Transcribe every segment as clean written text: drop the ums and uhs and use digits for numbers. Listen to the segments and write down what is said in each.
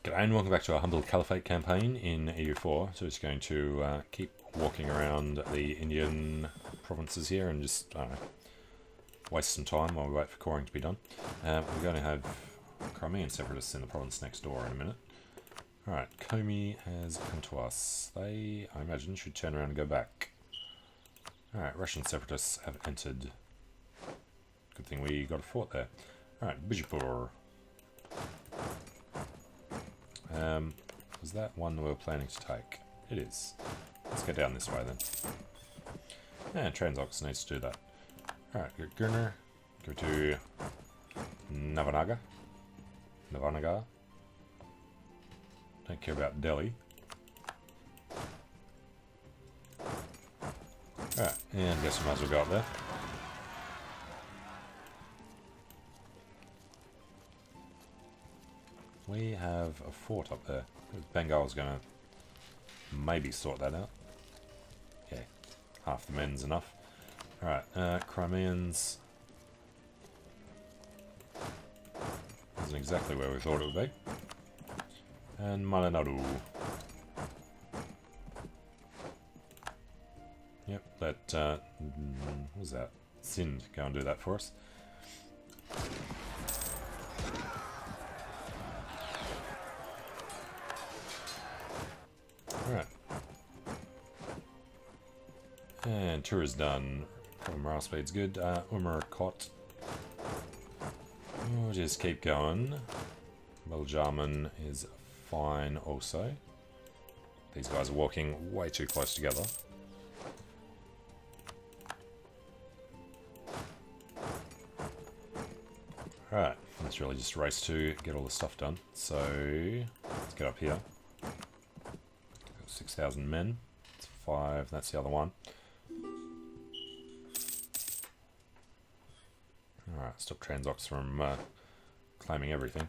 G'day and welcome back to our humble Caliphate campaign in EU4. So it's going to keep walking around the Indian provinces here and just waste some time while we wait for coring to be done. We're going to have Crimean separatists in the province next door in a minute. Alright, Komi has come to us. They, I imagine, should turn around and go back. Alright, Russian separatists have entered. Good thing we got a fort there. Alright, Bijapur. Was that one we were planning to take? It is. Let's go down this way then. And Transox needs to do that. Alright, Gurner. Go to Navanaga. Don't care about Delhi. Alright, and I guess we might as well go up there. We have a fort up there. Bengal's going to maybe sort that out. Yeah, half the men's enough. Alright, Crimeans. Isn't exactly where we thought it would be. And Malenadu. Yep, let, what was that? Sind, go and do that for us. Alright. And tour is done. Probably morale speed's good. Umarkot. We'll just keep going. Beljamin is fine also. These guys are walking way too close together. Alright, let's really just race to get all the stuff done. So, let's get up here. 6,000 men. It's 5, that's the other one. Alright, stop Transox from claiming everything.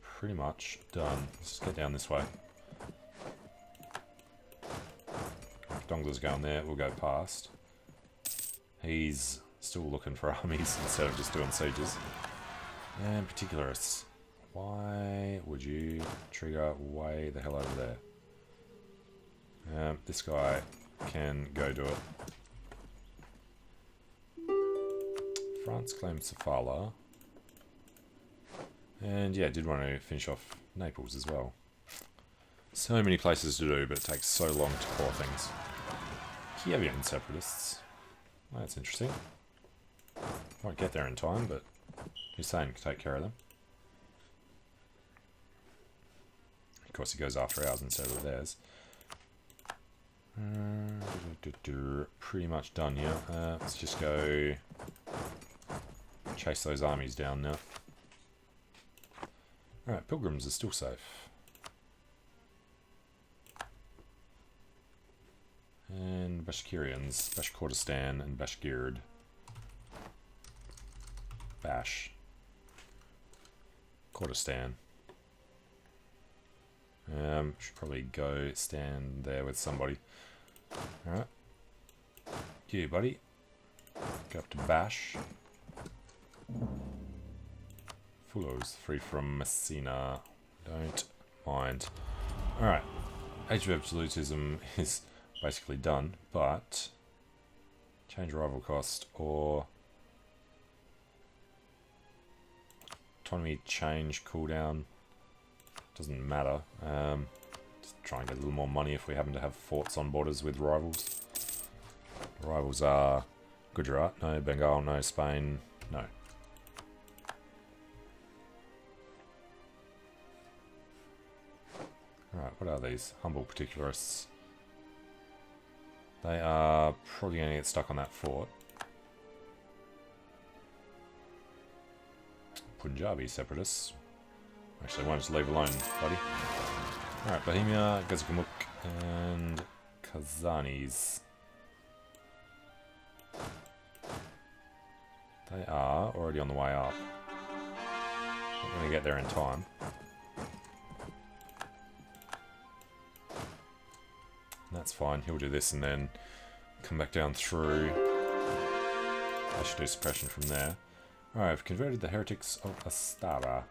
Pretty much done. Let's just get down this way. Dongla's going there, we'll go past. He's still looking for armies instead of just doing sieges. And particularists. Why would you trigger way the hell over there? This guy can go do it. France claims Safala. And yeah, did want to finish off Naples as well. So many places to do, but it takes so long to core things. Kievian separatists. Well, that's interesting. Won't get there in time, but Hussein can take care of them. Of course, he goes after ours instead of theirs. Pretty much done here. Let's just go chase those armies down now. Alright, pilgrims are still safe. And Bashkirians, Bashkortostan and Bashgird. Bash. Kurdistan. Should probably go stand there with somebody. Alright. You, buddy. Go up to Bash. Fulos, free from Messina. Don't mind. Alright. Age of Absolutism is basically done, but change rival cost or autonomy change cooldown. Doesn't matter. Just try and get a little more money if we happen to have forts on borders with rivals. Rivals are Gujarat, no. Bengal, no. Spain, no. Alright, what are these? Humble particularists. They are probably going to get stuck on that fort. Punjabi separatists. Actually, why don't just leave alone, buddy? Alright, Bohemia, Gazikamuk, and Kazanis. They are already on the way up. Not going to get there in time. That's fine, he'll do this and then come back down through. I should do suppression from there. Alright, I've converted the heretics of Astara.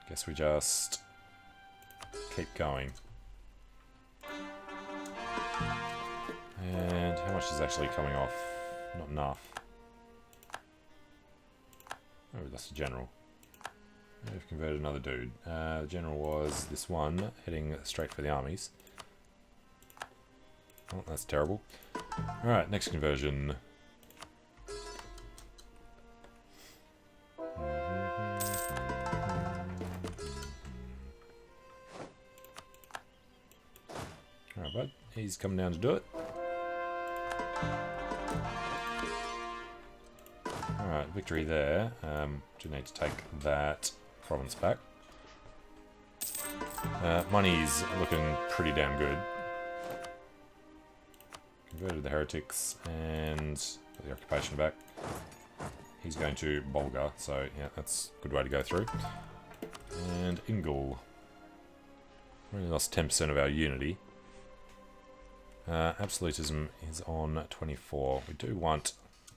Guess we just keep going. And how much is actually coming off? Not enough. Oh, that's the general. We've converted another dude. The general was this one, heading straight for the armies. Oh, that's terrible. Alright, next conversion. Alright, bud. He's coming down to do it. Alright, victory there. Do need to take that province back. Money's looking pretty damn good. Converted the heretics and put the occupation back. He's going to Bulgar, so yeah, that's a good way to go through. And Ingol. We only lost 10% of our unity. Absolutism is on 24. We do want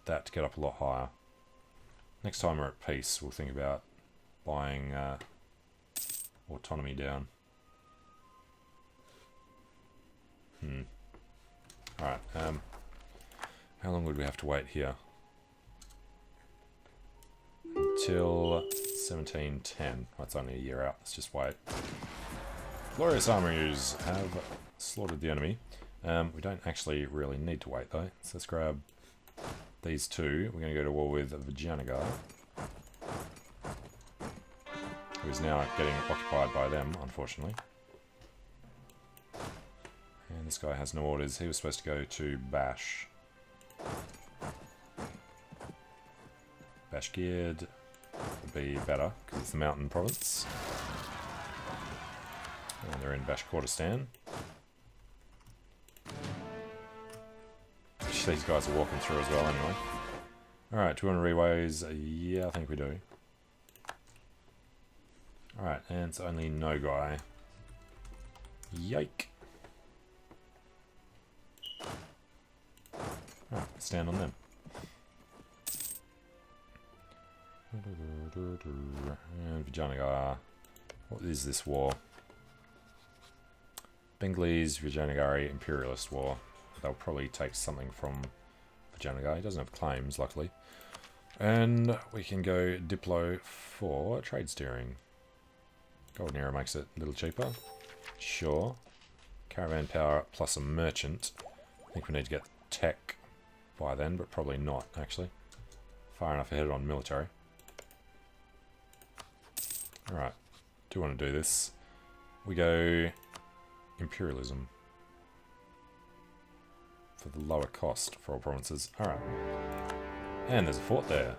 that to get up a lot higher. Next time we're at peace, we'll think about buying autonomy down. Alright, how long would we have to wait here? Until 1710. That's only a year out. Let's just wait. Glorious armies have slaughtered the enemy. We don't actually really need to wait though. So let's grab these two. We're going to go to war with Vijayanagar, who is now getting occupied by them, unfortunately. And this guy has no orders. He was supposed to go to Bash. Bashgird would be better, because it's the mountain province. And they're in Bashkortostan. Which these guys are walking through as well anyway. Alright, 200 reways. Yeah, I think we do. Alright, and it's only no guy. Yike. Alright, stand on them. And Vijayanagar. What is this war? Bengalese Vijayanagari Imperialist War. They'll probably take something from Vijayanagar. He doesn't have claims, luckily. And we can go Diplo for trade steering. Golden Era makes it a little cheaper. Sure. Caravan power plus a merchant. I think we need to get tech by then, but probably not, actually. Far enough ahead on military. Alright. Do want to do this. We go imperialism. For the lower cost for all provinces. Alright. And there's a fort there.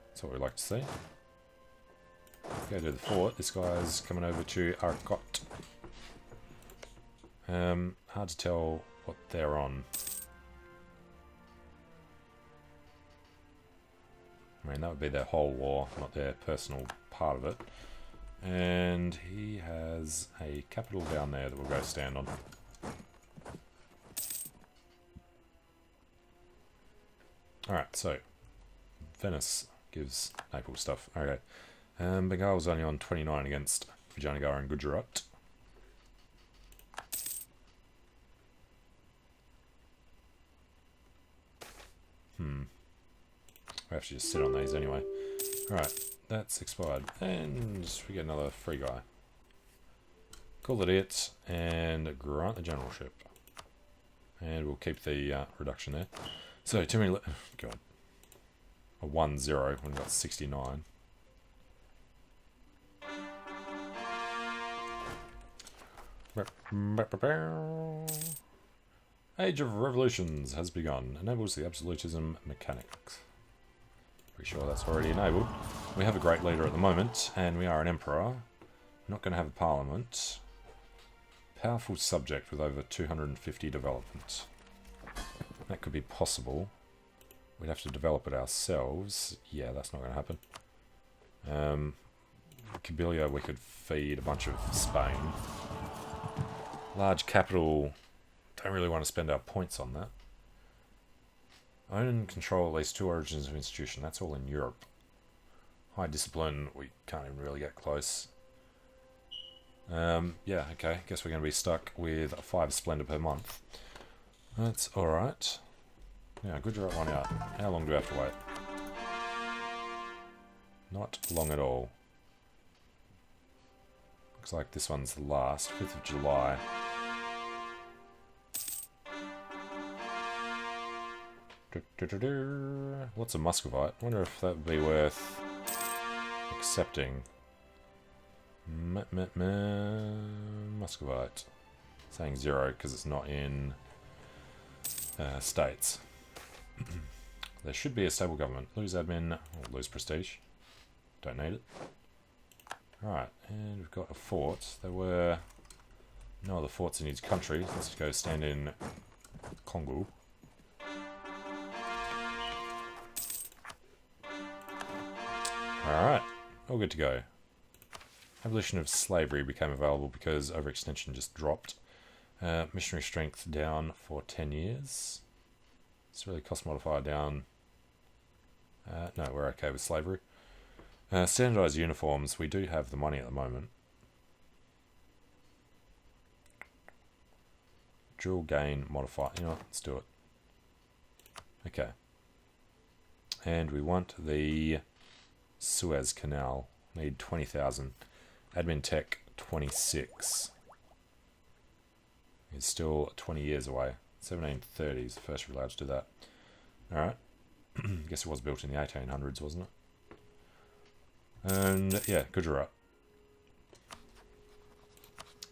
That's what we like to see. Go to the fort. This guy's coming over to Arkot. Hard to tell what they're on. I mean, that would be their whole war, not their personal part of it. And he has a capital down there that we'll go stand on. Alright, so Venice gives Naples stuff. Okay. Bengal was only on 29 against Vijayanagar and Gujarat. We have to just sit on these anyway. Alright, that's expired. And we get another free guy. Call it and grant the generalship. And we'll keep the reduction there. So, too many... God. A 1-0 when we got 69. Age of Revolutions has begun. Enables the absolutism mechanics. Pretty sure that's already enabled. We have a great leader at the moment, and we are an emperor. We're not going to have a parliament. Powerful subject with over 250 development. That could be possible. We'd have to develop it ourselves. Yeah, that's not going to happen. Kabylia, we could feed a bunch of Spain. Large capital. Don't really want to spend our points on that. Own and control at least 2 origins of institution. That's all in Europe. High discipline, we can't even really get close. Yeah, okay. Guess we're going to be stuck with 5 splendor per month. That's alright. Yeah, good job, one out. How long do we have to wait? Not long at all. Looks like this one's the last, 5th of July. Lots of Muscovite. Wonder if that would be worth accepting. Muscovite. Saying 0 because it's not in states. There should be a stable government. Lose admin, or lose prestige. Don't need it. Alright, and we've got a fort. There were no other forts in each country. Let's go stand in Congo. Alright, all good to go. Abolition of slavery became available because overextension just dropped. Missionary strength down for 10 years. It's really cost modifier down. No, we're okay with slavery. Standardized uniforms, we do have the money at the moment. Dual gain modifier, you know what, let's do it. Okay. And we want the Suez Canal. Need 20,000. Admin tech 26. It's still 20 years away. 1730 is the first we're allowed to do that. Alright. Guess it was built in the 1800s, wasn't it? And yeah, Gujarat.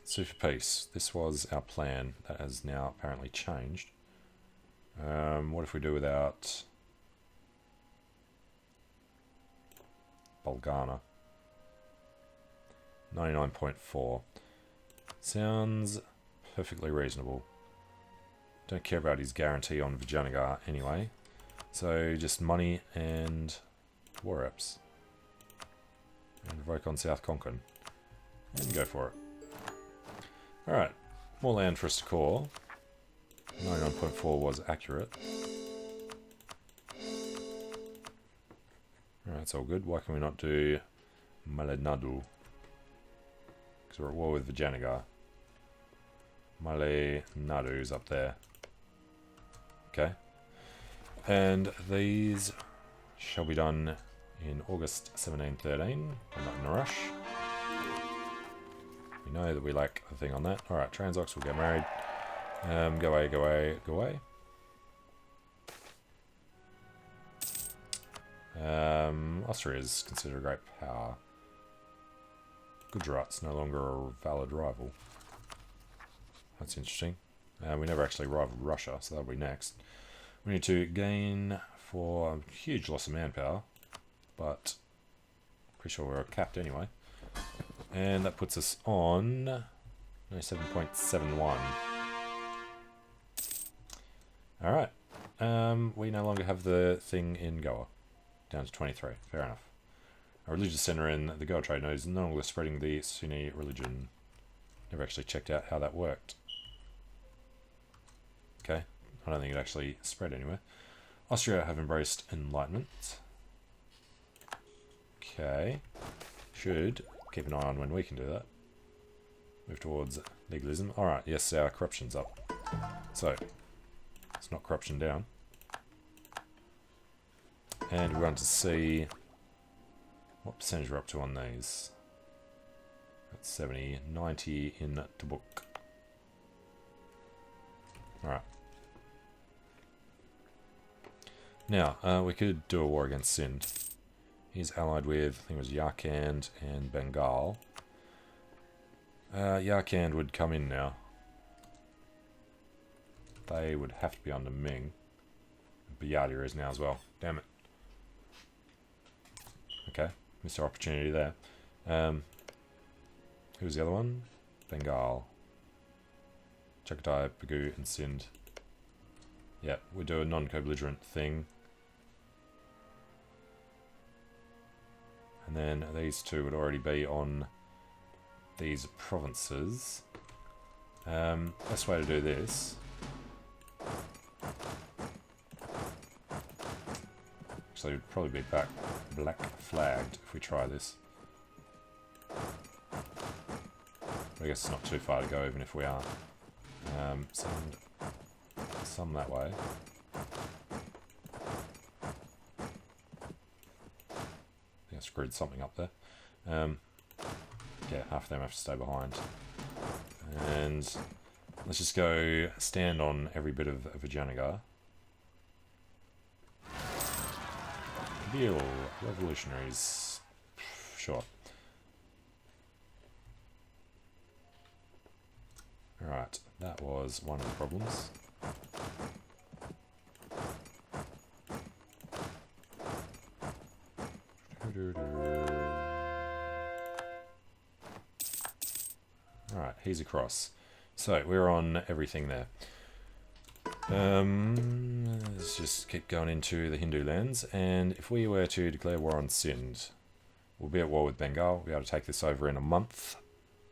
Sue for peace. This was our plan. That has now apparently changed. What if we do without Bulgana? 99.4. Sounds perfectly reasonable. Don't care about his guarantee on Vijayanagar anyway. So just money and war reps. And revoke on South Konkan. And go for it. Alright. More land for us to core. 99.4 was accurate. Alright, that's all good. Why can we not do Malenadu? Because we're at war with Vijayanagar. Malenadu's up there. Okay. And these shall be done in August 1713. We're not in a rush. We know that we lack a thing on that. Alright, Transox will get married. Go away, go away, go away. Austria is considered a great power. Gujarat's no longer a valid rival. That's interesting. We never actually rivaled Russia, so that'll be next. We need to gain for a huge loss of manpower, but pretty sure we're capped anyway. And that puts us on 97.71. Alright. We no longer have the thing in Goa. Down to 23. Fair enough. Our religious centre in the Goa trade node is no longer spreading the Sunni religion. Never actually checked out how that worked. Okay. I don't think it actually spread anywhere. Austria have embraced enlightenment. Okay. Should keep an eye on when we can do that. Move towards legalism. Alright, yes, our corruption's up. So, it's not corruption down. And we want to see what percentage we're up to on these. That's 70, 90 in Tabuk. Alright. Now, we could do a war against Sind. He's allied with, I think it was Yarkand and Bengal. Yarkand would come in now. They would have to be under Ming. Biyadia is now as well. Damn it. Okay, missed our opportunity there. Who was the other one? Bengal. Chagatai, Bagu, and Sind. Yeah, we do a non-co-belligerent thing. And then these two would already be on these provinces. Best way to do this actually would probably be black flagged if we try this. But I guess it's not too far to go even if we are. Send some that way. I think I screwed something up there. Yeah, half of them have to stay behind. And let's just go stand on every bit of Vijayanagar. Deal. Revolutionaries. Sure. Alright, that was one of the problems. Alright, he's across. So, we're on everything there. Let's just keep going into the Hindu lands, and if we were to declare war on Sindh, we'll be at war with Bengal. We'll be able to take this over in a month,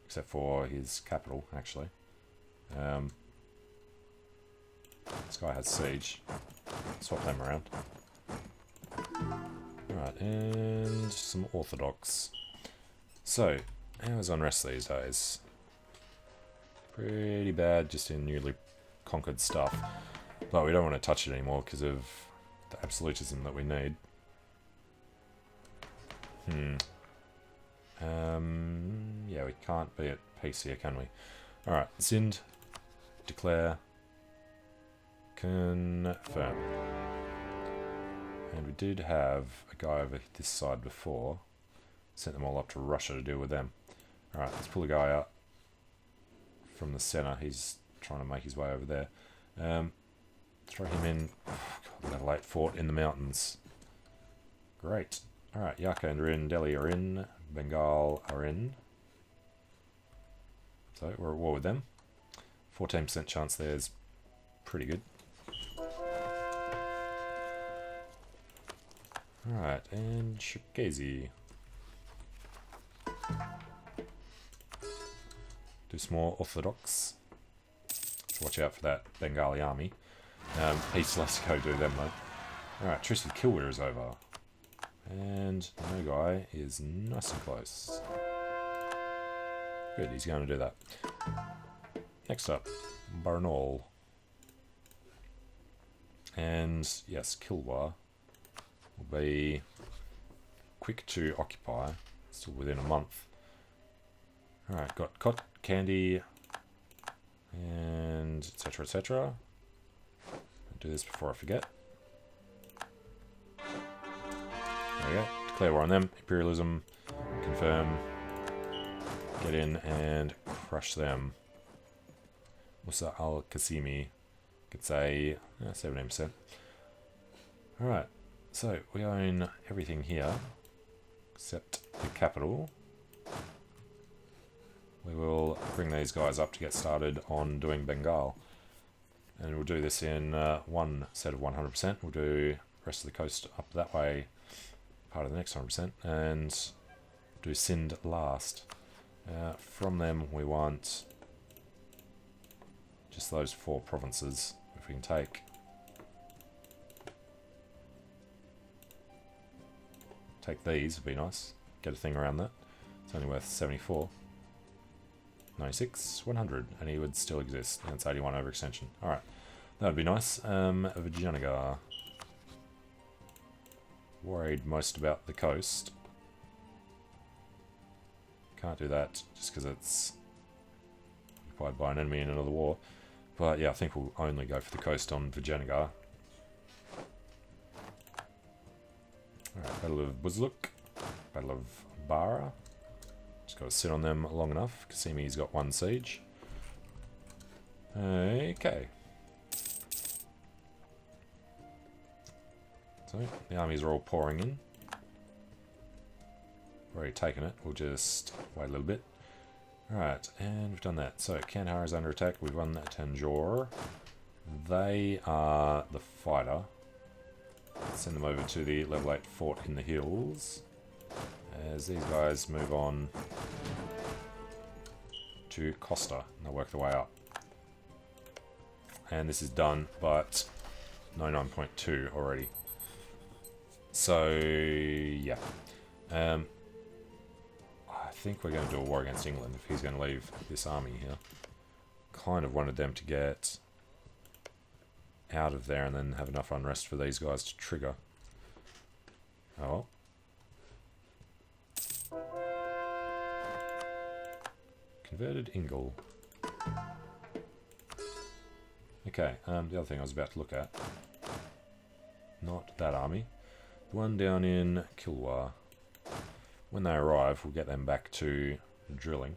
except for his capital, actually. This guy has siege. Swap them around. Alright, and some Orthodox. So, how's unrest these days? Pretty bad, just in newly conquered stuff. But we don't want to touch it anymore because of the absolutism that we need. Yeah, we can't be at peace here, can we? Alright, Sindh. Declare. Confirm. And we did have a guy over this side before. Sent them all up to Russia to deal with them. Alright, let's pull a guy out from the centre. He's trying to make his way over there. Throw him in. God, level 8 fort in the mountains. Great. Alright, Yarkand are in, Delhi are in, Bengal are in. So we're at war with them. 14% chance there is pretty good. Alright, and Cherkasy. Do some more Orthodox. So watch out for that Bengali army. Peace, let's go do them though. Alright, Truce with Kilwir is over. And no guy is nice and close. Good, he's going to do that. Next up, Barnaul. And yes, Kilwa will be quick to occupy, still within a month. Alright, got Cot, Candy, and etc. etc. I'll do this before I forget. There we go. Declare war on them. Imperialism. Confirm. Get in and crush them. Musa al-Qasimi gets a 17%. Alright, so we own everything here except the capital. We will bring these guys up to get started on doing Bengal. And we'll do this in one set of 100%. We'll do the rest of the coast up that way, part of the next 100%, and do Sindh last. From them we want just those 4 provinces, if we can take these, would be nice. Get a thing around that. It's only worth 74. 96, 100, and he would still exist. And it's 81 overextension. Alright, that would be nice. Vijayanagar. Worried most about the coast. Can't do that just because it's occupied by an enemy in another war. But yeah, I think we'll only go for the coast on Vijayanagar. Alright, Battle of Buzluk. Battle of Bara. Just got to sit on them long enough. Qasimi's got 1 siege. Okay. So, the armies are all pouring in. Already taken it. We'll just wait a little bit. Alright, and we've done that. So, Kandahar is under attack. We've won that Tanjore. They are the fighter. Send them over to the level 8 fort in the hills. As these guys move on to Costa, and they'll work their way up. And this is done, but 99.2 already. So so yeah. I think we're going to do a war against England if he's going to leave this army here. Kind of wanted them to get out of there and then have enough unrest for these guys to trigger. Oh well. Converted Ingle. Okay, the other thing I was about to look at. Not that army. The one down in Kilwa. When they arrive, we'll get them back to drilling.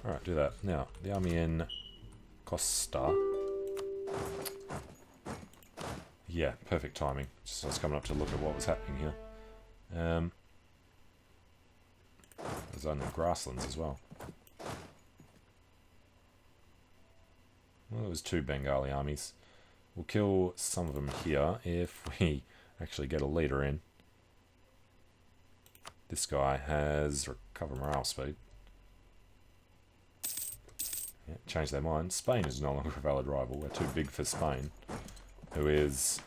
Alright, do that. Now, the army in Costa. Yeah, perfect timing. Just I was coming up to look at what was happening here. There's only grasslands as well. Well, there was 2 Bengali armies. We'll kill some of them here if we actually get a leader in. This guy has recover morale speed. Yeah, change their mind. Spain is no longer a valid rival. We're too big for Spain, who is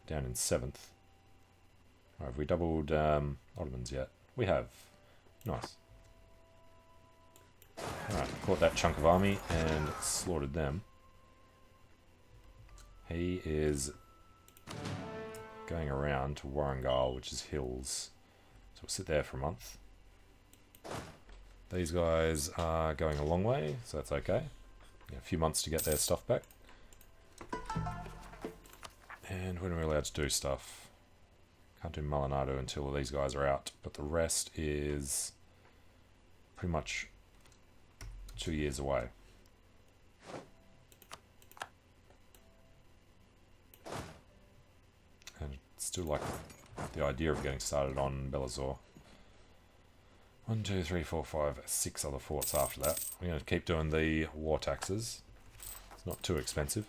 down in 7th. Right, have we doubled Ottomans yet? We have. Nice. Alright, caught that chunk of army and slaughtered them. He is going around to Warrangal, which is hills. So we'll sit there for a month. These guys are going a long way, so that's okay. Yeah, a few months to get their stuff back. And when are we allowed to do stuff? Can't do Malinado until these guys are out, but the rest is pretty much 2 years away. And still like the idea of getting started on Belazor. 1, 2, 3, 4, 5, 6 other forts after that. We're going to keep doing the war taxes. It's not too expensive.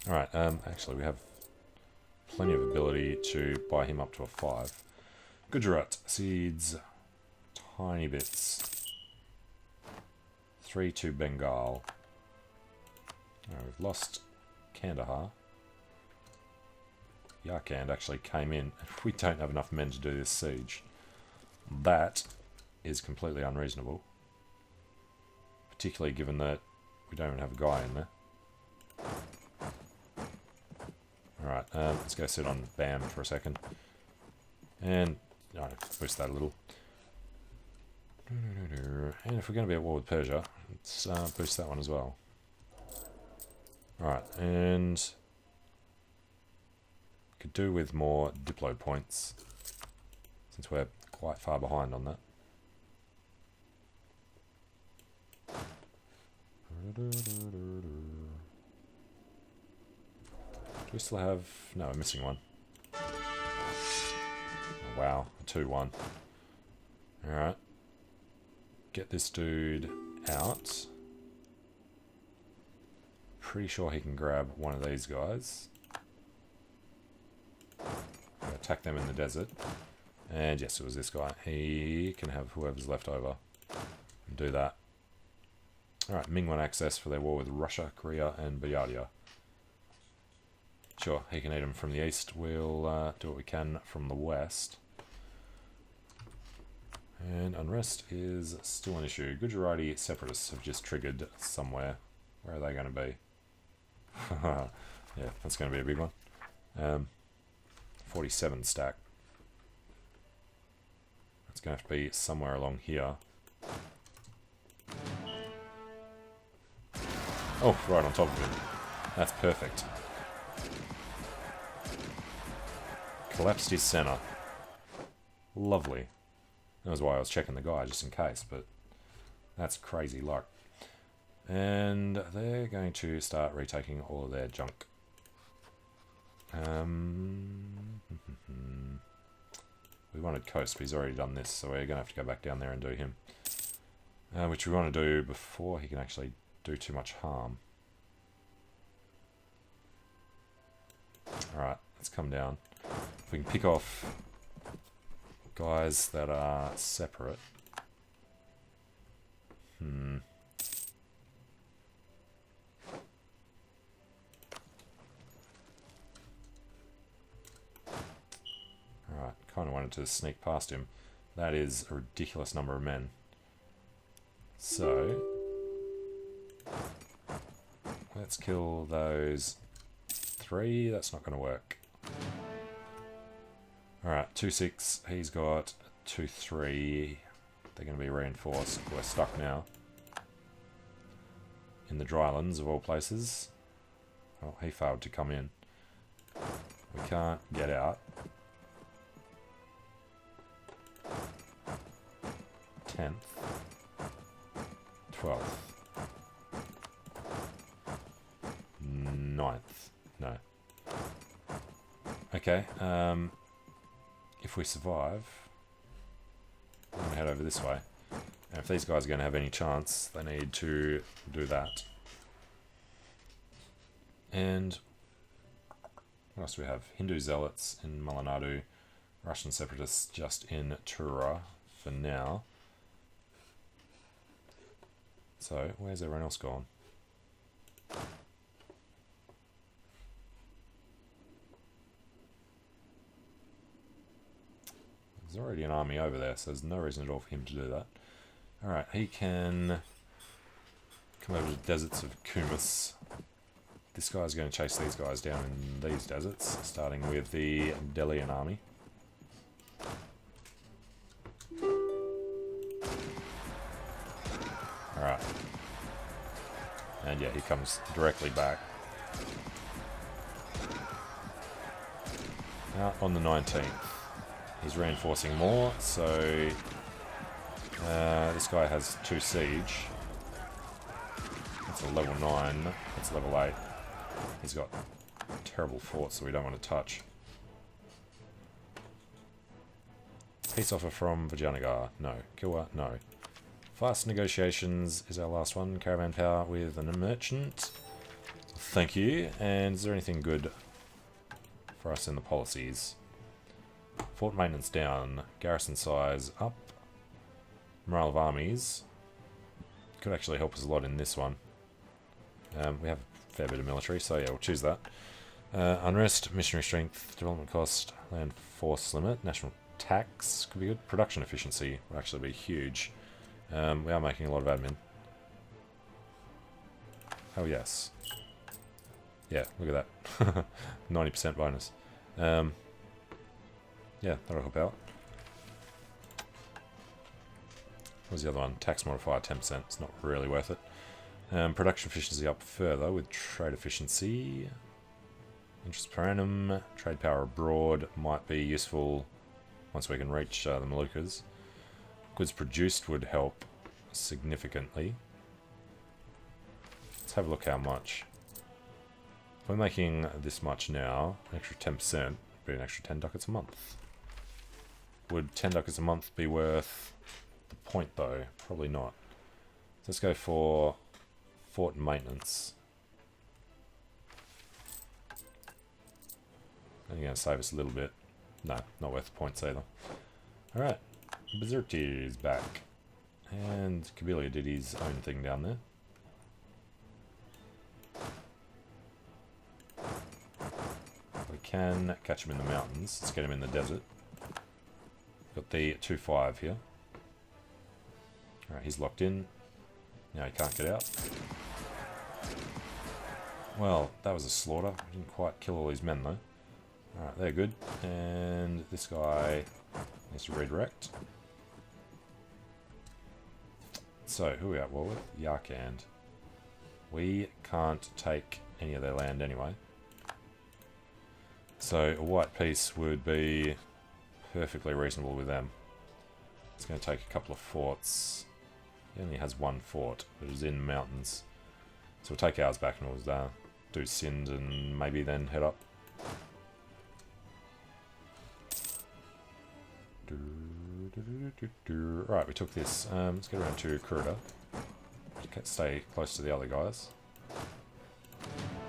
Alright, actually we have plenty of ability to buy him up to a 5. Gujarat cedes tiny bits. 3 to Bengal. Alright, we've lost Kandahar. Yarkand actually came in. We don't have enough men to do this siege. That is completely unreasonable. Particularly given that we don't even have a guy in there. Alright, let's go sit on BAM for a second. And boost that a little. And if we're going to be at war with Persia, let's boost that one as well. Alright, and could do with more Diplo points, since we're quite far behind on that. Do we still have... no, we're missing one. Oh, wow, a 2-1. Alright. Get this dude out. Pretty sure he can grab one of these guys. Attack them in the desert. And yes, it was this guy. He can have whoever's left over and do that. Alright, Ming want access for their war with Russia, Korea, and Buryatia. Sure, he can eat them from the east. We'll do what we can from the west. And unrest is still an issue. Gujarati separatists have just triggered somewhere. Where are they going to be? Yeah, that's going to be a big one. 47 stack. It's going to have to be somewhere along here. Oh, right on top of him. That's perfect. Collapsed his center. Lovely. That was why I was checking the guy, just in case, but that's crazy luck. And they're going to start retaking all of their junk. We wanted Coast, but he's already done this, so we're going to have to go back down there and do him. Which we want to do before he can actually do too much harm. Alright, let's come down. If we can pick off guys that are separate. Alright, kind of wanted to sneak past him. That is a ridiculous number of men. So, let's kill those 3. That's not going to work. Alright, 2-6. He's got 2-3. They're going to be reinforced. We're stuck now. In the drylands of all places. Well, he failed to come in. We can't get out. 10th. 12th. 9th. No. Okay, if we survive, I'm going to head over this way. And if these guys are going to have any chance, they need to do that. And what else do we have? Hindu zealots in Malanadu, Russian separatists just in Tura for now. So, where's everyone else gone? There's already an army over there, so there's no reason at all for him to do that. Alright, he can come over to the deserts of Kumis. This guy's going to chase these guys down in these deserts, starting with the Delian army. Alright. And yeah, he comes directly back. Now, on the 19th. He's reinforcing more, so this guy has 2 siege. That's a level 9, that's level 8. He's got terrible forts that we don't want to touch. Peace offer from Vijayanagar. No. Kilwa? No. Fast negotiations is our last one. Caravan power with a merchant. Thank you. And is there anything good for us in the policies? Fort maintenance down. Garrison size up. Morale of armies. Could actually help us a lot in this one. We have a fair bit of military, so yeah, we'll choose that. Unrest, missionary strength, development cost, land force limit, national tax could be good. Production efficiency would actually be huge. We are making a lot of admin. Oh yes. Yeah, look at that. 90% bonus. Yeah, that'll help out. What was the other one? Tax modifier 10%. It's not really worth it. Production efficiency up further with trade efficiency. Interest per annum. Trade power abroad might be useful once we can reach the Moluccas. Goods produced would help significantly. Let's have a look how much. If we're making this much now, an extra 10% would be an extra 10 ducats a month. Would 10 ducats a month be worth the point though? Probably not. So let's go for fort maintenance. Only going to save us a little bit. No, not worth the points either. Alright, Bizerti is back. And Kabylia did his own thing down there. We can catch him in the mountains. Let's get him in the desert. Got the 2-5 here. Alright, he's locked in. Now he can't get out. Well, that was a slaughter. Didn't quite kill all these men though. Alright, they're good. And this guy needs to redirect. So, who are we at war with? Yarkand. We can't take any of their land anyway. So, a white peace would be perfectly reasonable with them. It's going to take a couple of forts. He only has 1 fort, but it's in mountains. So we'll take ours back and we'll do Sind and maybe then head up. Right, we took this. Let's get around to Kuruda. Stay close to the other guys.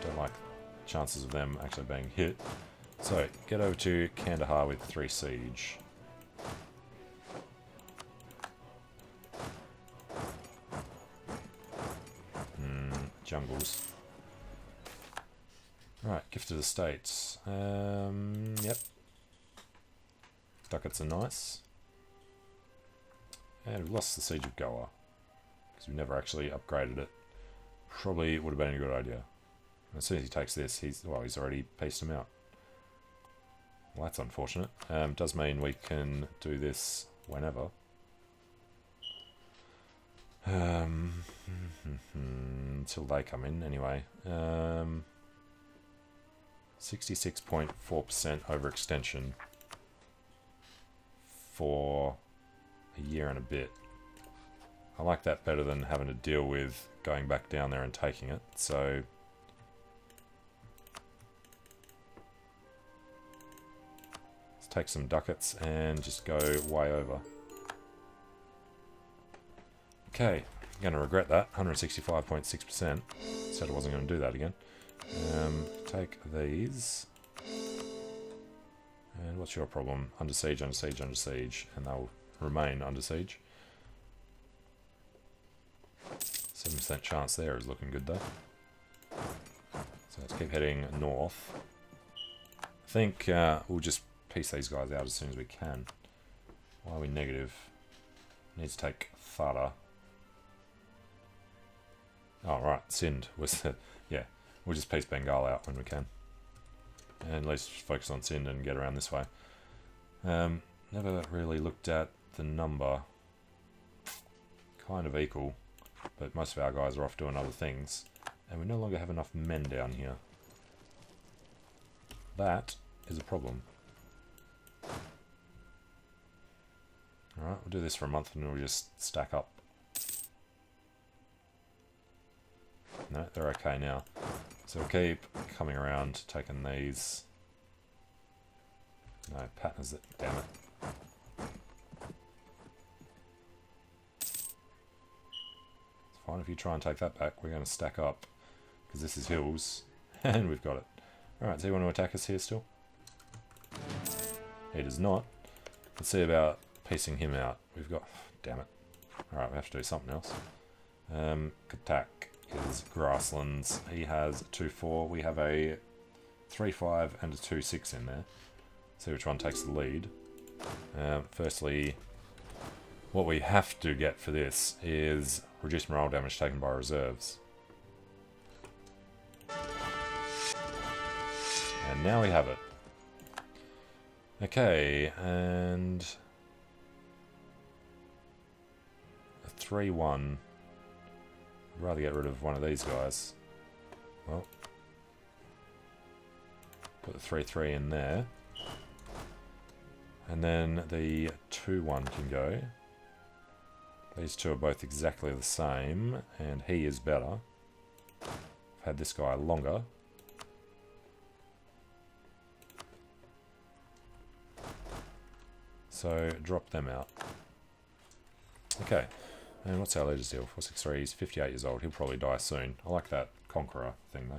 Don't like chances of them actually being hit. So, get over to Kandahar with 3 siege. jungles. Right, Gifted Estates. Yep. Ducats are nice. And we've lost the Siege of Goa, because we never actually upgraded it. Probably would have been a good idea. As soon as he takes this, he's already pieced him out. Well, that's unfortunate. Does mean we can do this whenever. Until they come in, anyway. 66.4% overextension for a year and a bit. I like that better than having to deal with going back down there and taking it, so let's take some ducats and just go way over. Okay, I'm going to regret that, 165.6%. Said I wasn't going to do that again. Take these. And what's your problem? Under siege, under siege, under siege. And they'll remain under siege. 7% chance there is looking good though. So let's keep heading north. I think we'll just piece these guys out as soon as we can. Why are we negative? Need to take Thada. Oh right, Sind was the... yeah, we'll just piece Bengal out when we can. And at least focus on Sind and get around this way. Never really looked at the number. Kind of equal, but most of our guys are off doing other things. And we no longer have enough men down here. That is a problem. Alright, we'll do this for a month and we'll just stack up. No, they're okay now. So we'll keep coming around, taking these. No, patterns it, damn it. It's fine if you try and take that back, we're going to stack up. Because this is hills, and we've got it. Alright, so you want to attack us here still? He does not. Let's see about piecing him out. We've got... damn it. Alright, we have to do something else. Attack is grasslands. He has a 2-4. We have a 3-5 and a 2-6 in there. See which one takes the lead. Firstly, what we have to get for this is reduced morale damage taken by reserves. And now we have it. Okay, and a 3-1. I'd rather get rid of one of these guys. Well, put the 3-3 in there. And then the 2-1 can go. These two are both exactly the same, and he is better. I've had this guy longer. So drop them out. Okay, and what's our leader's deal? 463, he's 58 years old. He'll probably die soon. I like that Conqueror thing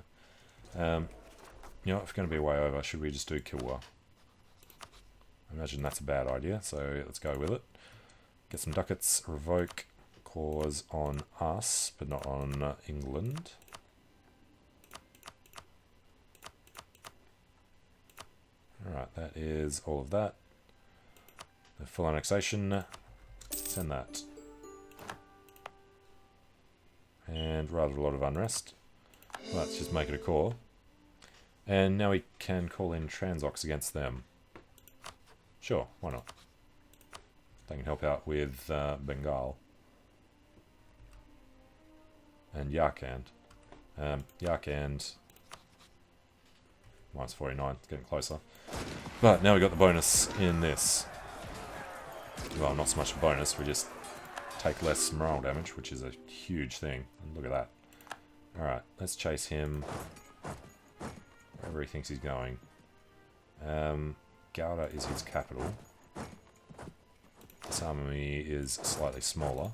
though. You know, if we're going to be way over, should we just do Kilwa? I imagine that's a bad idea, so let's go with it. Get some ducats, revoke clause on us, but not on England. Alright, that is all of that. The full annexation, send that. And rather a lot of unrest. Let's just make it a core. And now we can call in Transox against them. Sure, why not? They can help out with Bengal. And Yarkand. Yarkand... minus 49, it's getting closer. But now we've got the bonus in this. Well, not so much a bonus, we just take less morale damage, which is a huge thing. And look at that. Alright, let's chase him wherever he thinks he's going. Gouda is his capital. This army is slightly smaller.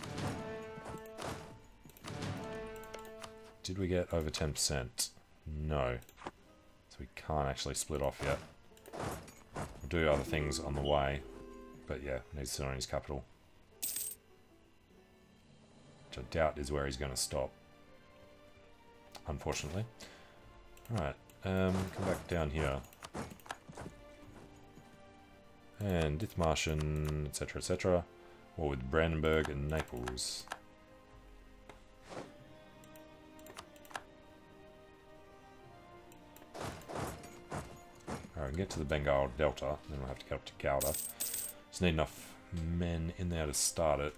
Did we get over 10%? No. So we can't actually split off yet. We'll do other things on the way. But yeah, needs to sit on his capital. Which I doubt is where he's going to stop. unfortunately. Alright, come back down here. And Dithmarschen, etc., etc. War with Brandenburg and Naples. Alright, get to the Bengal Delta, then we'll have to get up to Gouda. Just need enough men in there to start it.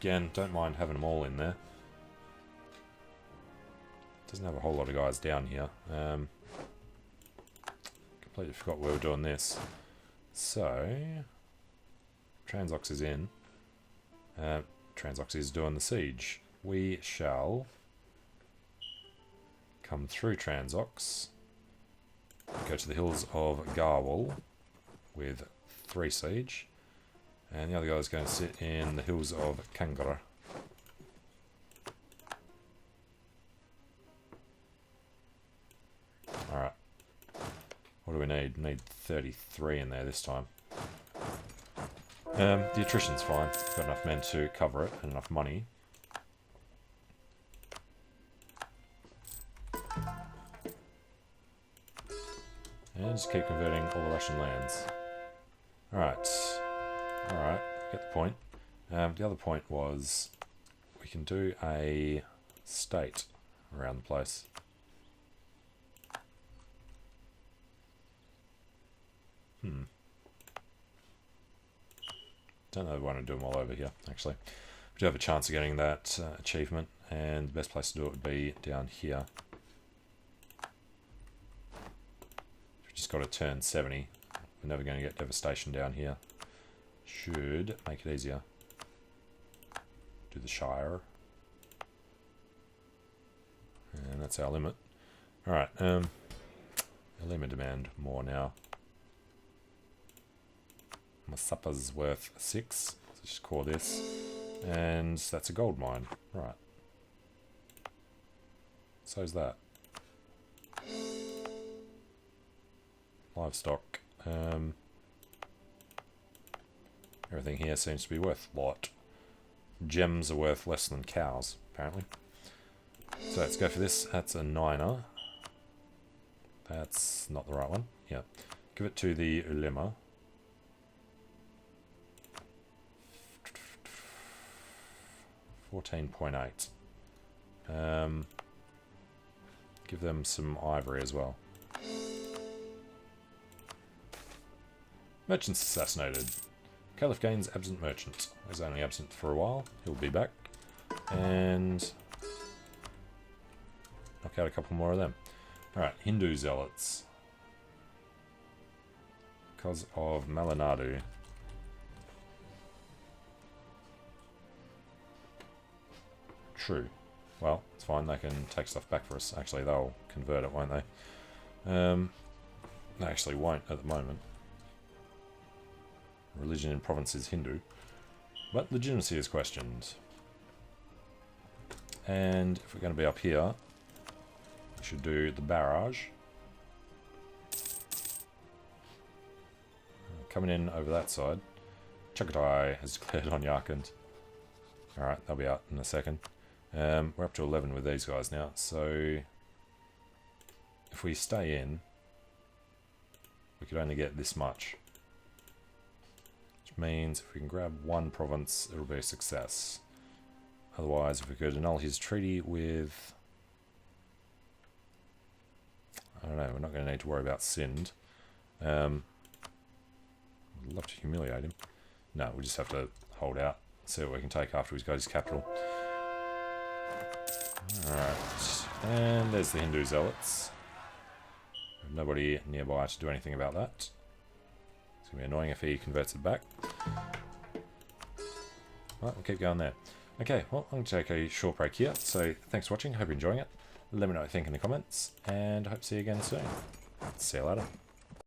Again, don't mind having them all in there. Doesn't have a whole lot of guys down here. Completely forgot we were doing this. So, Transox is in. Transox is doing the siege. We shall come through Transox, go to the hills of Garwal with 3 siege, and the other guy is going to sit in the hills of Kangra. Alright. What do we need? We need 33 in there this time. The attrition's fine. Got enough men to cover it and enough money. And just keep converting all the Russian lands. Alright. Alright, get the point. The other point was we can do a state around the place. Don't know if I want to do them all over here, actually. We do have a chance of getting that achievement, and the best place to do it would be down here. We've just got to turn 70. We're never going to get devastation down here. Should make it easier. Do the Shire. And that's our limit. Alright, our limit demand more now. My supper's worth 6, so just core this, and that's a gold mine, right. So's that. Livestock, everything here seems to be worth a lot. Gems are worth less than cows, apparently. So let's go for this, that's a 9er. That's not the right one, yeah. Give it to the Ulema. 14.8. Give them some ivory as well. Merchants assassinated. Caliph gains absent merchant. He's only absent for a while. He'll be back. And knock out a couple more of them. Alright, Hindu zealots. Because of Malanadu. True. Well, it's fine, they can take stuff back for us. Actually, they'll convert it, won't they? They actually won't at the moment. Religion in province is Hindu. But legitimacy is questioned. And if we're going to be up here, we should do the barrage. Coming in over that side. Chagatai has declared on Yarkand. Alright, they'll be out in a second. We're up to 11 with these guys now, so if we stay in, we could only get this much. Which means if we can grab one province, it'll be a success. Otherwise, if we could annul his treaty with... I don't know, we're not going to need to worry about Sind. I'd love to humiliate him. No, we just have to hold out, see what we can take after he's got his capital. Alright, and there's the Hindu zealots. Nobody nearby to do anything about that. It's going to be annoying if he converts it back. Right, we'll keep going there. Okay, well, I'm going to take a short break here. So, thanks for watching. Hope you're enjoying it. Let me know what you think in the comments. And I hope to see you again soon. See you later.